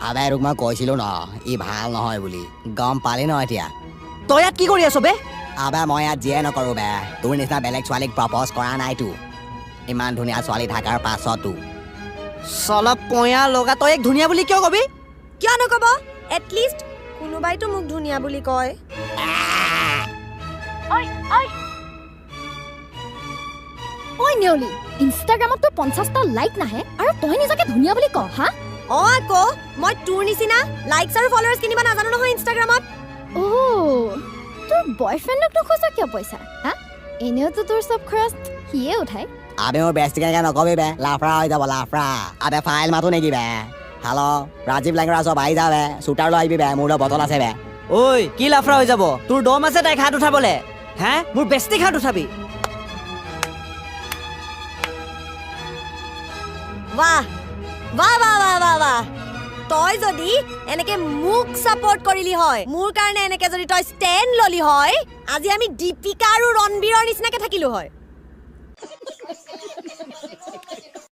আবে তোক মই কৈছিলো ন ই ভাল নহয় বুলি গম পালি ন এতিয়া তই ইয়াত কি কৰি আছ বে আবে মই ইয়াত যিয়ে নকৰো বে তোৰ নিচিনা বেলেগ ছোৱালীক প্ৰপ'জ কৰা নাইতো ইমান ধুনীয়া ছোৱালী থকাৰ পাছতো চলা পয়া লগা তই এক ধুনীয়া বুলি কিয় কবি কিয় নকব এটলিষ্ট কোনোবাইতো মোক ধুনীয়া বুলি কয় ঐ নেউলি ইনষ্টাগ্ৰামত তোৰ 50টা লাইক নাহে আৰু তই নিজকে ধুনীয়া বুলি কওঁ হা আকৌ মই তোৰ নিচিনা লাইকছ আৰু ফলোৱাৰ্ছ কিনিব নাজানো নহয় ইনষ্টাগ্ৰামত তোৰ বয়ফ্ৰেণ্ডক নোখোজা কিয় পইচা হা এনেওতো তোৰ চব খৰচ সিয়ে উঠাই আবে মোৰ বেষ্টিকে নকবি বে লাফৰা হৈ যাব লাফৰা আবে ফাইল মাতো নেকি বে হেল্ল' ৰাজীৱ লাংৰা চব আহি যাবে শ্বুটাৰ লৈ আহিবি বে মোৰ বটল আছে বে ঐ কি লাফৰা হৈ যাব তোৰ দম আছে তাইক হাত উঠাবলে হে মোৰ বেষ্টিক হাত উঠাবি বাহ বাহ বাহ বাহ বাহ বাহ তই যদি এনেকে মোক সাপোৰ্ট কৰিলি হয় মোৰ কাৰণে এনেকে যদি তই ষ্টেণ্ড ললি হয় আজি আমি দীপিকা আৰু ৰণবীৰৰ নিচিনাকে থাকিলো হয়